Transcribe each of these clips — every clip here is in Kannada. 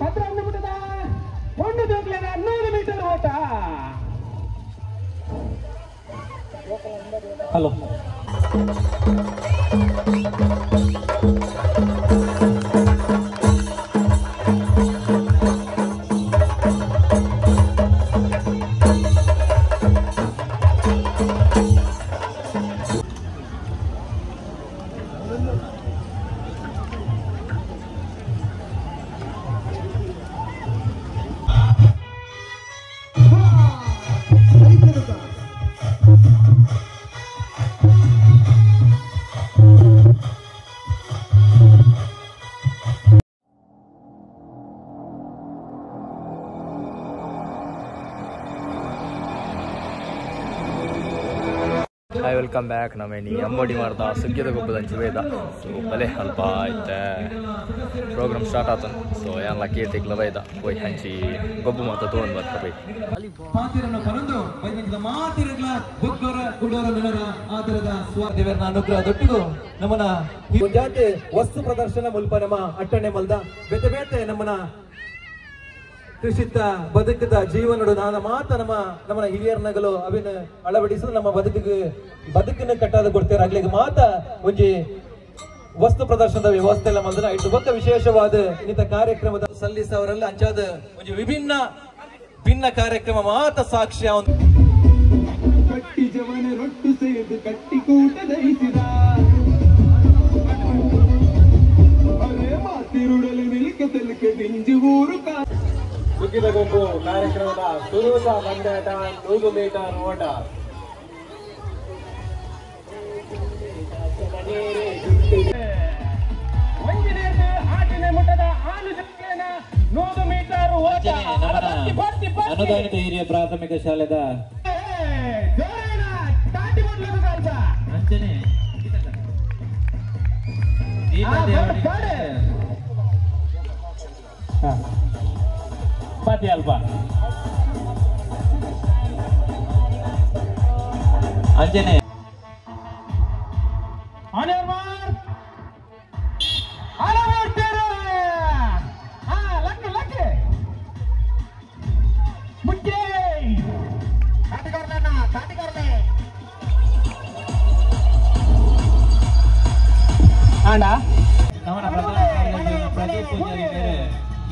ಪತ್ರ ಒಂದು ಜೋಗ್ಲನ 100 ಮೀಟರ್ ಓಟ. Hello hi welcome back. ನಮ್ಮೇನಿ ಅಂಬೋಡಿ ಮಾಡ್ದ ಸುಗ್ಗಿದ ಗೊಬ್ಬದ ವೇದ ಸೊ ಬಲೆ ಅಲ್ಪ ಐತೆ ಪ್ರೋಗ್ರಾಮ್ ಸ್ಟಾರ್ಟ್ ಆತ. ಸೊ ಎಲ್ಲ ಕೀರ್ತಿಗ್ಲ ಬೈದ ಹೋಯ್ ಹಂಚಿ ಗೊಬ್ಬು ಮಾತ ತೊಗೊಂಡು ಬರ್ತ ಬೈ ಮಾತಿರನ್ನು ಕರೆದು ಬೈದಂತ ಮಾತಿರಗಳ ಬುಕ್ಕರ ಗುಡೋರ ಮಿನರ ಆದರದ ದೇವರನ ಅನುಗ್ರಹ ದೊಟ್ಟಿಗೂ ನಮ್ಮನ ಜಾತಿ ವಸ್ತು ಪ್ರದರ್ಶನ ಮುಲ್ಪ ನಮ್ಮ ಅಟ್ಟಣೆ ಮಲ್ದ ಬೇತೆ ಬೇತೆ ನಮ್ಮನ ಕೃಷಿತ ಬದುಕದ ಜೀವನಡು ನಾನ ಮಾತ ನಮ್ಮ ಹಿರಿಯರ್ನಗಲು ಅವಿನ ಅಳವಡಿಸಿದ ನಮ್ಮ ಬದುಕಿನ ಕಟ್ಟಾದ ಕೊಡ್ತೇವೆ ಆಗ್ಲಿಕ್ಕೆ ಮಾತ ಒಂಜಿ ವಸ್ತು ಪ್ರದರ್ಶನದ ವ್ಯವಸ್ಥೆ ಎಲ್ಲ ಮಲ್ದನ ಇಟ್ಟು ಬೊಕ್ಕ ವಿಶೇಷವಾದ ಇನ್ನಿತ ಕಾರ್ಯಕ್ರಮದ ಸಲ್ಲಿಸವರೆಲ್ಲ ಅಂಚಾದ ಒಂಜಿ ಭಿನ್ನ ಕಾರ್ಯಕ್ರಮ ಮಾತ ಸಾಕ್ಷ್ಯ ಕಟ್ಟಿ ಜವನ ರೊಟ್ಟು ಸೇದು ಕಟ್ಟಿ ಕೂಟ ದಹಿಸಿದ ಮಾತಿರುಡಲು ನಿಲ್ಕೆ ದಿಂಜು ಊರು ಸುಗ್ಗಿದ ಗೊಬ್ಬು ಕಾರ್ಯಕ್ರಮದ ಸುರೂಪ ಮಂಡ್ಯಾಟ 100 ಮೀಟರ್ ಓಟ. ಆಟಿನ ಮುಟ್ಟದ 100 ಮೀಟರ್ ಓಟ. ಅನುದಾನಿತ ಹಿರಿಯ ಪ್ರಾಥಮಿಕ ಶಾಲೆದ ಅಂಚನೆ ಪಾತಿ ಅಲ್ಪ ಅಂಜನೆ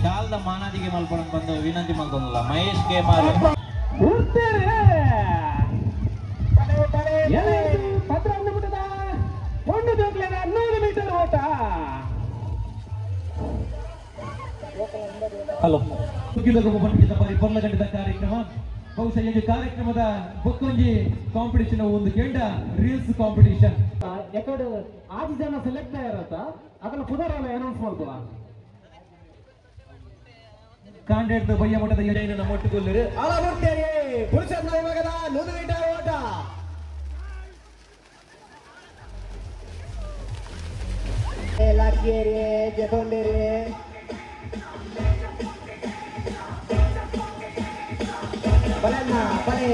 ಶಾಲದ ಮಾನಾದಿಗೆ ಮಲ್ಪೊಂಡು ಬಂದು ವಿನಂತಿ ಮಾಡ್ಕೊಂಡಲ್ಲ ಮಹೇಶ್ ಕೆ ಮಾಲ್ ಪತ್ರ ಒಂದು ಜೋಗ್ಲನ 100 ಮೀಟರ್ ಓಟ. ಹಲೋ ಪರಿಪೂರ್ಣ ಗಂಟದ ಕಾರ್ಯಕ್ರಮ ಬಹುಶಃ ಈ ಕಾರ್ಯಕ್ರಮದ ಬೊಕ್ಕೊಂಜಿ ಕಾಂಪಿಟಿಷನ್ ಒಂದು ಕೆಂಡ ರೀಲ್ಸ್ ಕಾಂಪಿಟಿಷನ್ ಯಾಕಡೆ 6 ಜನ ಸೆಲೆಕ್ಟ್ ಆಗಿರತ್ತ ಅದನ್ನ ಪುನರಾಲ ಅನೌನ್ಸ್ ಮಾಡ್ಬೋದಾ ಕಾಂಡೇಟ್ ಬಯ್ಯ ಮಠದ ಏನೇನ ಒಟ್ಟುಗೊಳ್ಳರು ಅಲವರ್ತಿಯೇ ಪುರುಷರ ವಿಭಾಗದ 100 ಮೀಟರ್ ಓಟ. ಲಾಕಿಯರಿ ಜಗೊಂಡೇರಿ ಬಲನ್ನ ಬಲೆ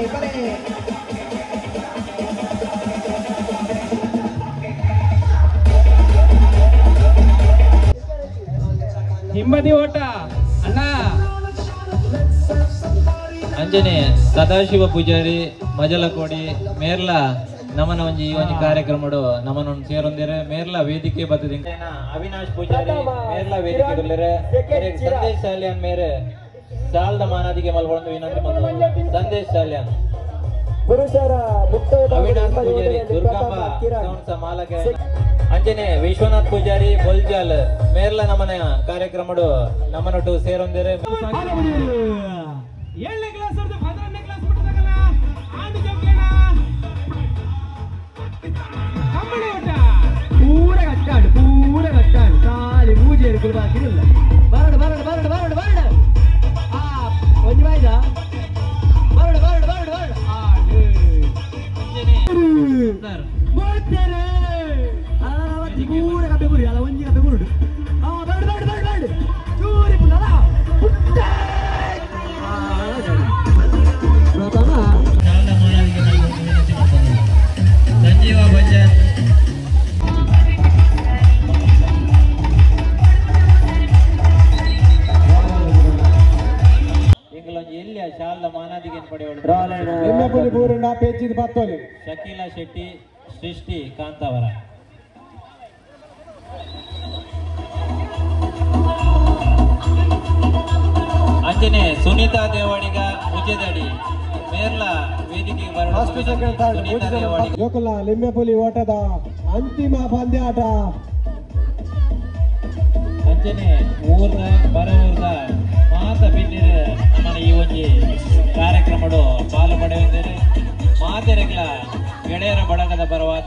ಹಿಂಬದಿ ಓಟ ಅಣ್ಣ ಅಂಜನೆ ಸದಾಶಿವ ಪೂಜಾರಿ ಮಜಲಕೋಡಿ ಮೇರ್ಲ ನಮನ ಒಂಜಿ ಕಾರ್ಯಕ್ರಮ ನಮ್ಮನ ಸೇರೊಂದಿರ ಮೇರ್ಲ ವೇದಿಕೆ ಬರ್ತದೆ. ಅವಿನಾಶ್ ಪೂಜಾರಿ ಮೇರ್ಲ ವೇದಿಕೆ ಕೊಲ್ಲರೆ ಸಂದೇಶ್ ಶಾಲ್ಯಾನ್ ಮೇರೆ ಸಾಲದ ಮಾನಾದಿಗೆ ಮಲ್ಕೊಂಡು ವಿನಂತಿ ಮಾಡ್ತಾರೆ. ಸಂದೇಶ್ ಶಾಲ್ಯಾನ್ ಪುರುಷರ ಅವಿನಾಶ್ ಪೂಜಾರಿ ದುರ್ಗಮ್ಮ ಮಾಲಕೆ ಅಂಜನೆ ವಿಶ್ವನಾಥ್ ಪೂಜಾರಿ ಬೊಲ್ಜಾಲ್ ಮೇರ್ಲ ನಮನ ಕಾರ್ಯಕ್ರಮ ನಮ್ಮನೊಟ್ಟು ಸೇರೊಂದಿರೆ. 7ನೇ ಕ್ಲಾಸ್ 11ನೇ ಕ್ಲಾಸ್ ಬಿಟ್ಟದಾಗಲ್ಲ ಆಂಡಿ ಜೋಗ್ಲೇನ ಕಮ್ಮಡಿ ಓಟ ಪೂರ ಕಟ್ಟಾಡು ಕಾಲಿ ಮೂಜೇರಿ ಕುಲ್ಬಾ ತಿರುಲ್ಲ ಬರಡ ಆ ಒಂಜಿ ಬಾಯ್ದ ಬರಡ ಆ ಸರ್ ಬೋತ್ತಾರೆ ಅವತ್ತಿ ಪೂರ ಕಪ್ಪೆ ಗುರಿ ಅಲ್ಲ ಒಂಜಿ ಕಪ್ಪೆ ಗುರುಡು ಆ ಬರಡ ಚೂರಿ ಪುನರ ಪುಟ್ಟ ಸಂಜೀವ ಬಚ್ಚನ್ ಪರಿಪೂರ್ಣ ಪೇಚಿದ ಬತ್ತೋಲಿ ಶಕೀಲಾ ಶೆಟ್ಟಿ ಸೃಷ್ಟಿ ಕಾಂತಾವರ ಅಂಜನೆ ಸುನೀತಾ ದೇವಾಡಿಗ ಮುಜೆದಡಿ ಮೇರ್ಲ ವೇದಿಕೆಗೆ ಬರಲು ಜೋಕುಲ ಲಿಂಬೆಪುಲಿ ಓಟದ ಅಂತಿಮ ಪಂದ್ಯಾಟ ಅಂಜನೆ ಊರ್ದ ಬರ ಊರ್ದ ಮಾತ ಬಿನ್ನಿರ ನಮ್ಮ ಈ ಒಂದು ಕಾರ್ಯಕ್ರಮಡು ಪಾಲು ಪಡೆಯುತ್ತೇನೆ ಮಾತೆರೆಗ್ಲ ಗೆಳೆಯರ ಬಳಗದ ಬರವಾದ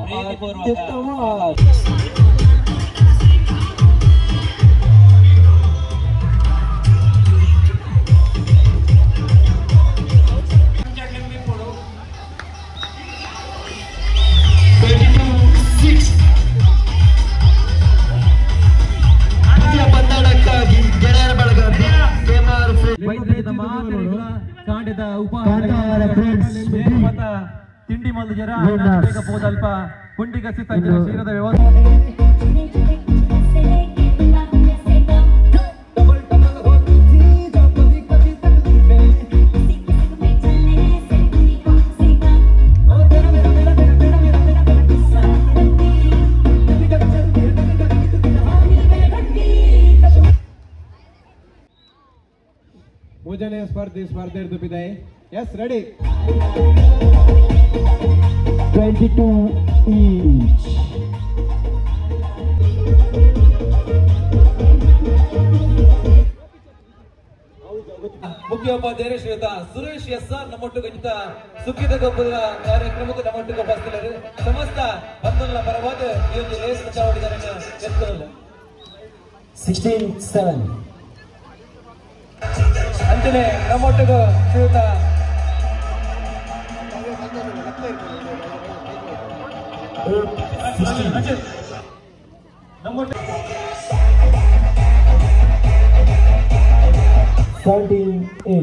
ಪ್ರೀತಿಪೂರ್ವಕ ಕಾಂಡದ ಉಪಹಾರ ತಿಂಡಿ ಮಲ್ಲು ಜರ ಬೋದಲ್ಪ ಕುಂಡಿಗ ಸಿತ ಶೀರದ ವ್ಯವಸ್ಥೆ ಮೂಜನೆಯ ಸ್ಪರ್ಧೆ ಬಿದೆ ಎಸ್ ರೆಡಿ 22 each ಮುಖ್ಯೋಪಾಧ್ಯಾಯರು ಶ್ರೀಯುತ ಸುರೇಶ್ ಎಸ್ ಆರ್ ನಮ್ಮೊಟ್ಟಿಗಿಂತ ಸುಖಿತ ಗೊಬ್ಬರ ಕಾರ್ಯಕ್ರಮಕ್ಕೆ ನಮ್ಮೊಟ್ಟಿಗೆ ಉಪಸ್ಥಿತರು ಸಮಸ್ತ ಬಂಧುಗಳ ಪರವಾದ ಈ ಒಂದು ರೇಸ್ ಚಾವಡಿಗಾರನ್ನ ಎತ್ತುವುದು 16-7 ಅಂಜನೆ ನಮ್ಮೊಟ್ಟಿಗೆ ಶ್ರೀಯುತ ನಮ್ಮೊಟ್ಟಿಗೆ 17-8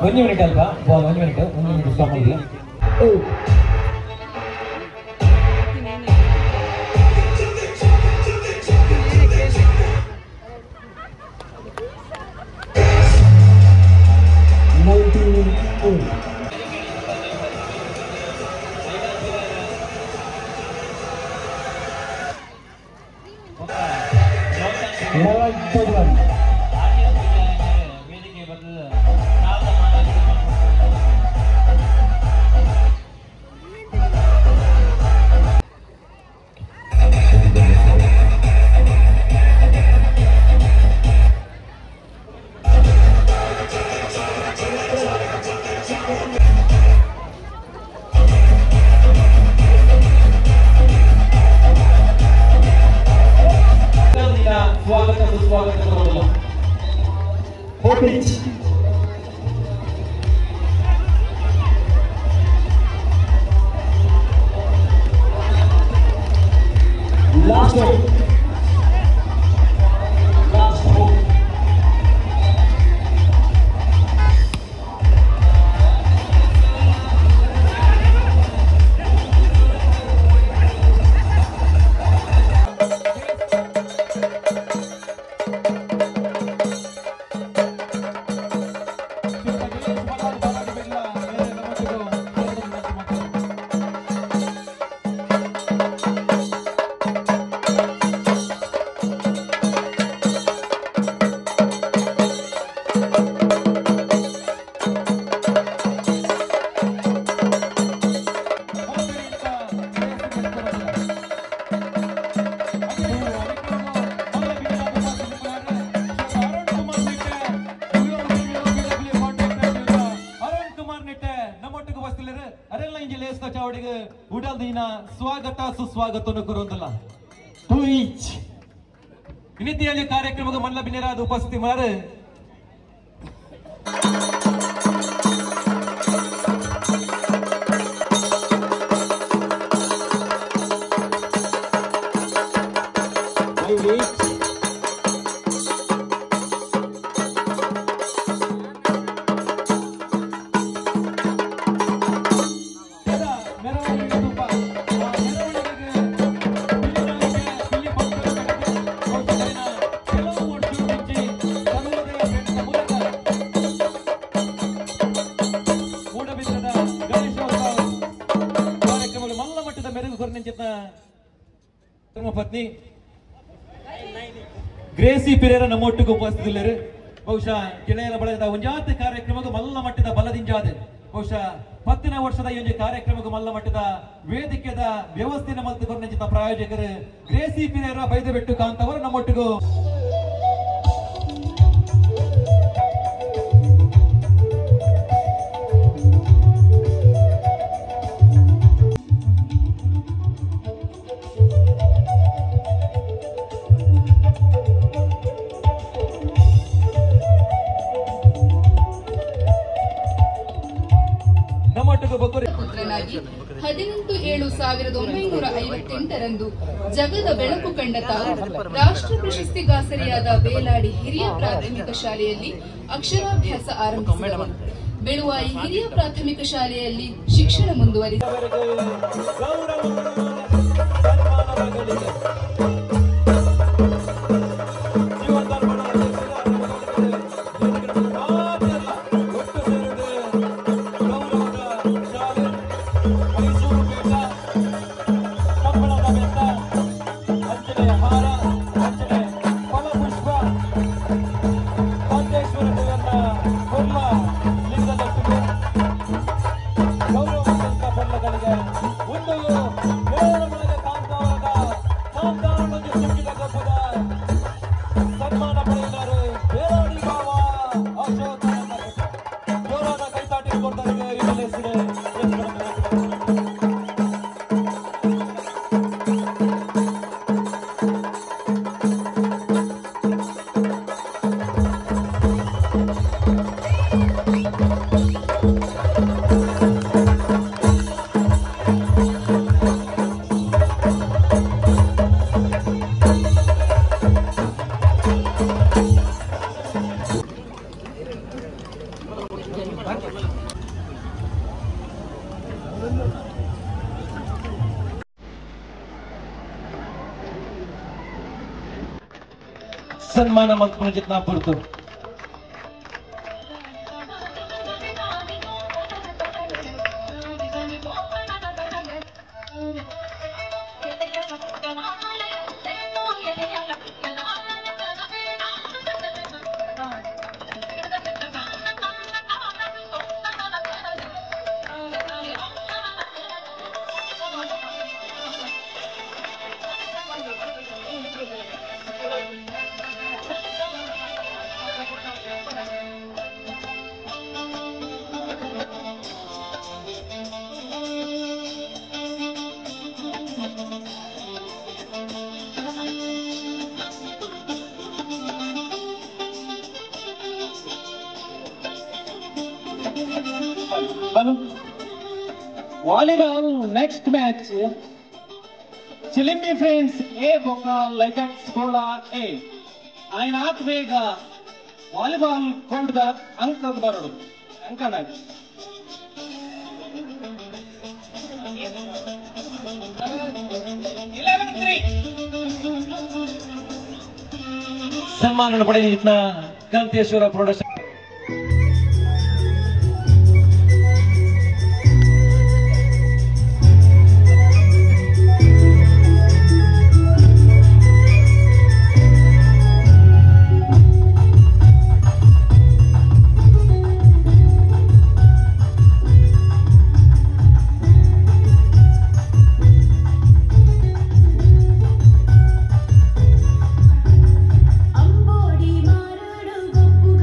1 ಮಿನಿಟ್ ಅಲ್ವಾ 1 ಮಿನಿಟ್ ಸ್ಟಾಪ್ ಮಾಡಿಲ್ಲ 19-8 ವೇದಿಕೆ ಬಂದು ಸ್ವಾಗತ ಸುಸ್ವಾಗತ ಕೊಡೋದಿಲ್ಲ last one ಚಾವಡಿಗೆ ಉಡಲ್ದಿನ ಸ್ವಾಗತ ಸುಸ್ವಾಗತವನ್ನು ಕೊರುವುದಿಲ್ಲ ಟು ಈಚ್ ಇನ್ನಿತ್ಯ ಕಾರ್ಯಕ್ರಮಕ್ಕೆ ಮಲ್ಲ ಬಿನ್ನೆರಾದ ಉಪಸ್ಥಿತಿ ಮಾರು ಕೊರನೆಂಚಿನ ಧರ್ಮಪತ್ನಿ ಗ್ರೇಸಿ ಪಿರೇರ ನಮ್ಮೊಟ್ಟಿಗೆ ಉಪಸ್ಥಿತರಿದ್ದಾರೆ. ಬಹುಶಃ ಗೆಳೆಯರ ಬಳಗದ ಒಂಜಾತಿ ಕಾರ್ಯಕ್ರಮಕ್ಕೆ ಮಲ್ಲ ಮಟ್ಟದ ಬಲದಿಂಜಾದೆ. ಬಹುಶಃ 10ನೇ ವರ್ಷದ ಈ ಒಂದು ಕಾರ್ಯಕ್ರಮಕ್ಕೆ ಮಲ್ಲ ಮಟ್ಟದ ವೇದಿಕೆದ ವ್ಯವಸ್ಥೆನ ಮಲ್ತು ಕೊರನೆಂಚಿನ ಪ್ರಾಯೋಜಕರು ಗ್ರೇಸಿ ಪಿರೇರ ಬೈದಬೆಟ್ಟು ಕಾಂತವರು ನಮ್ಮೊಟ್ಟಿಗೂ ಪುತ್ರನಾಗಿ 18/7/1958 ಜಗದ ಬೆಳಕು ಕಂಡ ತಾವು ರಾಷ್ಟ್ರ ಪ್ರಶಸ್ತಿಗಾಸರಿಯಾದ ಬೇಲಾಡಿ ಹಿರಿಯ ಪ್ರಾಥಮಿಕ ಶಾಲೆಯಲ್ಲಿ ಅಕ್ಷರಾಭ್ಯಾಸ ಆರಂಭಿಸಿದವರು. ಬೆಳುವಾಯಿ ಹಿರಿಯ ಪ್ರಾಥಮಿಕ ಶಾಲೆಯಲ್ಲಿ ಶಿಕ್ಷಣ ಮುಂದುವರಿಸಿದರು. ಸನ್ಮಾನ ಮಂತ್ರಿ ಜಿತ್ನಾ ಪಡ್ತು. Volleyball next match Chilimbi friends ಎ ಬೊಂಗಾಲ್ ಲೈಸೆನ್ಸ್ ಕೋಲಾ ಎ ఆయన ಆತ್ಮೇಗ ವಾಲಿಬಾಲ್ ಕೊಂಡದ ಅಂಕದ ಬರಡು ಅಂಕನ ಸನ್ಮಾನ ಪಡೆದ ಗಂತೇಶ್ವರ ಪ್ರೊಡಕ್ಷನ್ ಅಂಬೋಡಿ ಮಾರಡು ಗೊಪ್ಪುಗ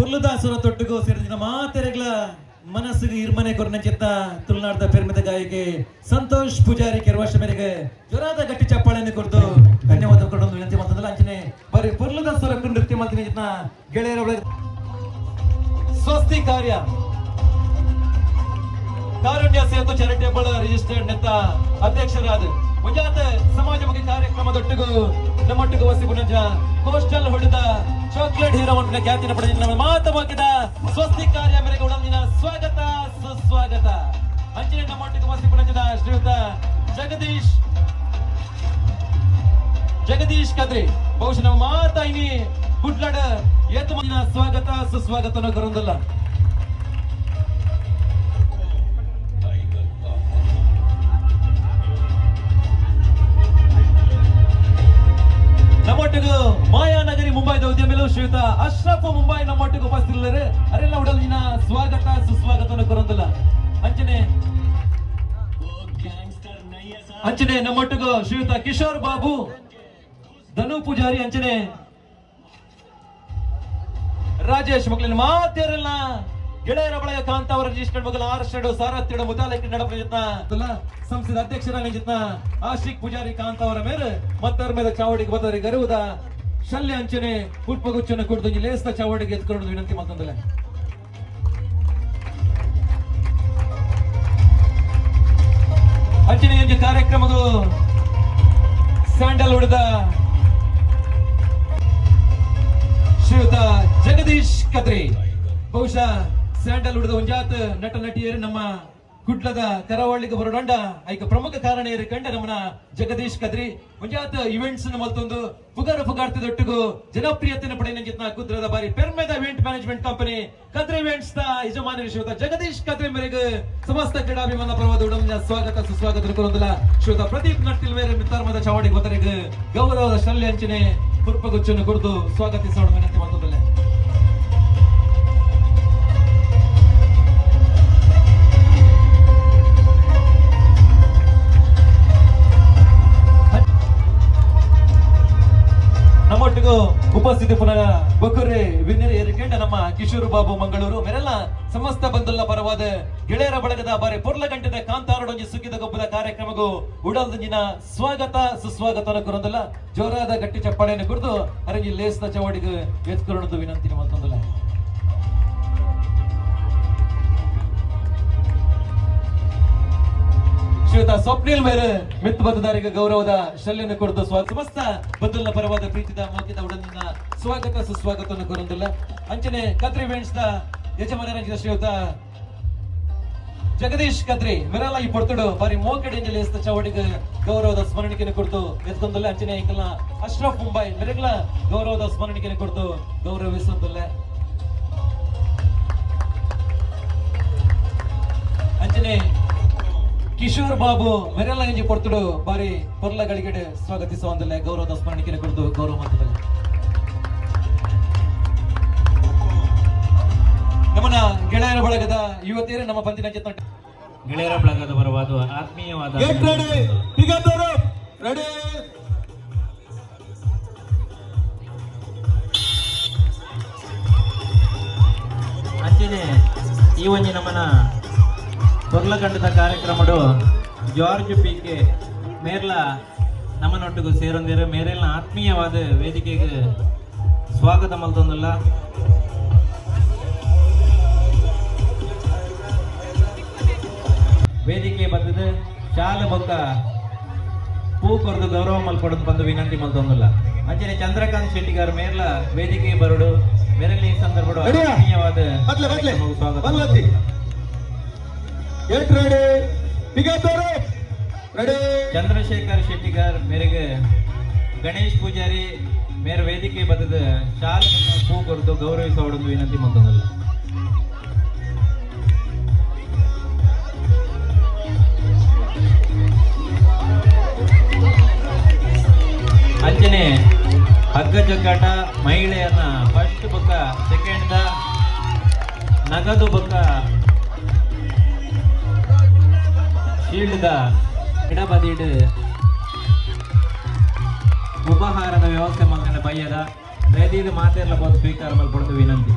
ಪುರ್ಲದಾಸುರ ತೊಟ್ಟಿಗೂ ಸೇರಿದ ಮಾತೆರೆಗಳ ಮನಸ್ಸಿಗೆ ಇರ್ಮನೆ ಕೊರನ ಚಿತ್ತ ತುಳುನಾಡದ ಪೆರ್ಮಿದ ಗಾಯಕಿ ಸಂತೋಷ್ ಪೂಜಾರಿ ಕೆಲ ವರ್ಷ ಮೇರೆಗೆ ಜೋರಾದ ಗಟ್ಟಿ ಚಪ್ಪಾಳೆಯನ್ನು ಕೊಡ್ತು ಧನ್ಯವಾದ ಕೊಡೋದು ವಿನಂತಿ ಮಾಡ್ತದಲ್ಲ ಅಂಚನೆ ಬರೀ ಪುರ್ಲದಾಸುರ ನೃತ್ಯ ಮಾಡ್ತೀನಿ ಚಿತ್ತ ಗೆಳೆಯರ ಒಳಗೆ ಸ್ವಸ್ತಿ ಕಾರ್ಯ ಕಾರುಣ್ಯ ಸೇತು ಚಾರಿಟೇಬಲ್ ರಿಜಿಸ್ಟರ್ಡ್ ನೆತ್ತ ಅಧ್ಯಕ್ಷರಾದ ಮುಂಜಾತ ಸಮಾಜಮುಖಿ ಕಾರ್ಯಕ್ರಮದೊಟ್ಟಿಗೂ ನಮ್ಮೊಟ್ಟಿಗೂ ವಸಿ ಪುನಂಜ ಕೋಸ್ಟಲ್ ಹೊಡೆದ ಚಾಕ್ಲೇಟ್ ಹೀರೋವನ್ನ ಖ್ಯಾತಿನ ಪಡೆದ ನಮ್ಮ ಮಾತುಮುಖಿದ ಸ್ವಸ್ತಿ ಕಾರ್ಯ ಮೇರೆಗೆ ಉಡಂದಿನ ಸ್ವಾಗತ ಸುಸ್ವಾಗತ ಅಂಚಿನ ನಮ್ಮೊಟ್ಟಿಗೂ ವಸಿ ಪುನಂಜದ ಶ್ರೀಯುತ ಜಗದೀಶ್ ಕದ್ರಿ ಬಹುಶಃ ನಮ್ಮ ಮಾತಾ ಇನಿ ಗುಡ್ಲಾಡ ಏತು ಮಂದಿನ ಸ್ವಾಗತ ಸುಸ್ವಾಗತನ ಕರಂದಲ್ಲ ನಮ್ಮೊಟ್ಟಿಗೂ ಮಾಯಾನಗರಿ ಮುಂಬೈದ ಉದ್ಯಮಿಗಳು ಶ್ರೀಯುತ ಅಶ್ರಫ್ ಮುಂಬೈ ನಮ್ಮೊಟ್ಟಿಗೆ ಉಪಸ್ಥಿತರಿದ್ದಾರೆ ಅರೆಲ್ಲ ಉಡಲಿನ ಸ್ವಾಗತ ಸುಸ್ವಾಗತವನ್ನು ಕೊರಂದಿಲ್ಲ ಅಂಚನೆ ನಮ್ಮೊಟ್ಟಿಗೂ ಶ್ರೀಯುತ ಕಿಶೋರ್ ಬಾಬು ಧನು ಪೂಜಾರಿ ಅಂಚನೆ ರಾಜೇಶ್ ಮಕ್ಕಳಿನ ಮಾತೇರಲ್ಲ ಗೆಳೆಯರ ಬಳಗ ಕಾಂತ ಅವರ ರಿಜಿಸ್ಟರ್ಡ್ ಮಗಲ ಆರ್ಷಡ್ ಸಾರಥ್ಯಡ ಮುತಾಲಕ್ಕೆ ನಡಪ ಯತ್ನ ಸಂಸ್ಥೆದ ಅಧ್ಯಕ್ಷರಾಗಿ ಯತ್ನ ಆಶಿಕ್ ಪೂಜಾರಿ ಕಾಂತ ಅವರ ಮೇಲೆ ಮತ್ತರ ಮೇಲೆ ಚಾವಡಿಗೆ ಬದರಿ ಗರುವುದ ಶಲ್ಯ ಅಂಚನೆ ಪುಷ್ಪಗುಚ್ಚನ ಕುಡಿದು ಲೇಸ್ತ ಚಾವಡಿಗೆ ಎತ್ಕೊಂಡು ವಿನಂತಿ ಮಾಡ್ತಂದಲ್ಲ ಅಂಚನೆ ಎಂಜಿ ಕಾರ್ಯಕ್ರಮದ ಸ್ಯಾಂಡಲ್ ಹೊಡೆದ ಶ್ರೀಯುತ ಜಗದೀಶ್ ಕದ್ರಿ ಬಹುಶಃ ಸ್ಯಾಂಡಲ್ ಹುಡಿದ ಒಂಜಾತ್ ನಟ ನಟಿಯರು ನಮ್ಮ ಗುಡ್ಲದ ಕರಾವಳಿಗೆ ಬರೋಡಂಡ ಐಕ ಪ್ರಮುಖ ಕಾರಣ ಏರಿ ಕಂಡ ನಮ್ಮನ ಜಗದೀಶ್ ಕದ್ರಿ ಒಂಜಾತ್ ಇವೆಂಟ್ಸ್ ಮಲ್ತೊಂದು ಫುಗಾರ್ತಿದೊಟ್ಟಿಗೂ ಜನಪ್ರಿಯತೆಯನ್ನು ಪಡೆಯನ ಕುದ್ರದ ಬಾರಿ ಪೆರ್ಮೆದ event management company Kadri events ದ ಯಜಮಾನ ಶ್ರೀಯುತ ಜಗದೀಶ್ ಕದ್ರಿ ಮೇರೆಗೆ ಸಮಸ್ತ ಕ್ರೀಡಾಭಿಮಾನ ಪರವಾದ ಉಡಂನ ಸ್ವಾಗತ ಸುಸ್ವಾಗತ ಕೊರೊಂದಿಲ್ಲ ಶ್ರೀಯುತ ಪ್ರದೀಪ್ ನಟ್ಟಿಲ್ವೇರೆ ಮಿತ್ತರ್ಮದ ಚಾವಡಿಗೆ ಬದರಿಗೆ ಗೌರವದ ಶಲ್ಯ ಅಂಚನೆ ಪುಷ್ಪಗುಚ್ಚನ್ನು ಕುರಿತು ಸ್ವಾಗತಿಸೋಣ ವಿನಂತಿ ಮಾಡ್ತದಲ್ಲ ನಮ್ಮೊಟ್ಟಿಗೂ ಉಪಸ್ಥಿತಿ ಪುನಃ ಬಕುರೆ ವಿನ್ನರ್ ಏರಿಕೆಂಡ ನಮ್ಮ ಕಿಶೋರ್ ಬಾಬು ಮಂಗಳೂರು ಮೇರೆಲ್ಲ ಸಮಸ್ತ ಬಂಧುಲ್ಲ ಪರವಾದ ಗೆಳೆಯರ ಬಳಗದ ಬಾರಿ ಪೊರ್ಲಗಂಟದ ಕಾಂತಾರೊಡೊಂಜಿ ಸುಗ್ಗಿದ ಗೊಬ್ಬದ ಕಾರ್ಯಕ್ರಮಗೂ ಉಡಲ್ದಂಜಿನ ಸ್ವಾಗತ ಸುಸ್ವಾಗತನ ಕೊರೊಂದಲ್ಲ ಜೋರಾದ ಗಟ್ಟಿ ಚಪ್ಪಾಳೆಯನ್ನು ಕುರಿತು ಅರಂಜಿ ಲೇಸ್ದ ಚವಡಿಗೆ ಎತ್ಕೊಳೋದು ವಿನಂತಿ ಮಾಡ್ತಂದಲ್ಲ ಶ್ರೀಯುತ ಸ್ವಪ್ನಿಲ್ ಮೇಲೆ ಮಿತ್ ಬದ್ಧದಾರಿಗೆ ಗೌರವದ ಶಲ್ಯವನ್ನು ಕೊಡುದು ಸಮಸ್ತ ಬದಲಿನ ಪರವಾದ ಪ್ರೀತಿದ ಮೋಕಿದ ಉಡನಿನ ಸ್ವಾಗತ ಸುಸ್ವಾಗತವನ್ನು ಕೊರೊಂದಿಲ್ಲ ಅಂಚನೆ ಕದ್ರಿ ಇವೆಂಟ್ಸ್ ದ ಯಜಮಾನರಾಗಿದ್ದ ಶ್ರೀಯುತ ಜಗದೀಶ್ ಕದ್ರಿ ಮೆರಲ್ಲ ಈ ಪೊರ್ತುಡು ಬಾರಿ ಮೋಕೆಡೆಂಜಲಿ ಎಸ್ತ ಚವಡಿಗೆ ಗೌರವದ ಸ್ಮರಣಿಕೆಯನ್ನು ಕೊಡ್ತು ಎತ್ಕೊಂಡಲ್ಲ ಅಂಚನೆ ಇಂಕಲ್ನ ಅಶ್ರಫ್ ಮುಂಬೈ ಮೆರೆಗ್ಲ ಗೌರವದ ಸ್ಮರಣಿಕೆಯನ್ನು ಕೊಡ್ತು ಗೌರವಿಸೊಂದಲ್ಲ ಅಂಚನೆ ಕಿಶೋರ್ ಬಾಬು ಮೆರೆಲ್ಲ ಇಂಜಿ ಪೊರ್ತುಡು ಬಾರಿ ಪೊರ್ಲಗಳಿಗೆ ಸ್ವಾಗತಿಸುವಂದಲ್ಲ ಗೌರವದ ಸ್ಮರಣಿಕೆಯನ್ನು ಕೊಡ್ತು ಗೌರವ ಮಾಡ್ತದಲ್ಲ ನಮ್ಮನ ಗೆಳೆಯರ ಬಳಗದ ಯುವತಿಯರೇ ನಮ್ಮ ಪಂತಿನ ಚಿತ್ತ ಗೆಳೆಯರ ಬಳಗದ ಪರವಾದ ಆತ್ಮೀಯವಾದ ಅಂಚನೆ ಈ ಒಂಜಿ ನಮ್ಮನ ಪೊರ್ಲಗಂಡದ ಕಾರ್ಯಕ್ರಮಡು ಜಾರ್ಜ್ ಪಿಕೆ ಮೇರ್ಲ ನಮ್ಮನೊಟ್ಟಿಗೂ ಸೇರೊಂದಿರು ಮೇರೆಲ್ಲ ಆತ್ಮೀಯವಾದ ವೇದಿಕೆಗೆ ಸ್ವಾಗತ ಮಲ್ತೊಂದಲ್ಲ ವೇದಿಕೆ ಬಂದದ್ದು ಶಾಲೆ ಬೊಕ್ಕ ಪೂ ಕೊರದು ಗೌರವ ಮಲ್ಪಡೋದು ಬಂದು ವಿನಂತಿ ಮಲ್ತೊಂದಲ್ಲ ಅಂಚನೆ ಚಂದ್ರಕಾಂತ್ ಶೆಟ್ಟಿಗಾರ್ ಮೇರ್ಲ ವೇದಿಕೆ ಬರೋಡು ಮೇರೆಲ್ಲ ಈ ಸಂದರ್ಭ ಆತ್ಮೀಯವಾದ ಸ್ವಾಗತ ಚಂದ್ರಶೇಖರ್ ಶೆಟ್ಟಿಗಾರ್ ಮೇರೆಗೆ ಗಣೇಶ್ ಪೂಜಾರಿ ಮೇರೆ ವೇದಿಕೆ ಬದದ ಶಾಲೆ ಪೂ ಕೊರದು ಗೌರವಿಸೋಡು ವಿನಂತಿ ಮಲ್ತೊಂದಲ್ಲ ಅಂಚನೆ ಹಗ್ಗ ಜಗ್ಗಾಟ ಮಹಿಳೆಯನ್ನ ಫಸ್ಟ್ ಬೊಕ್ಕ ಸೆಕೆಂಡ್ ದ ನಗದು ಬೊಕ್ಕ ಶೀಲ್ಡ್ ದ ಎಡಬದಿಡ್ ಉಪಹಾರದ ವ್ಯವಸ್ಥೆ ಮಂಗನ ಬಯ್ಯದ ದಯದೀದು ಮಾತೆಲ್ಲ ಬಂದು ಸ್ವೀಕಾರ ಮಲ್ಪಡೋದು ವಿನಂತಿ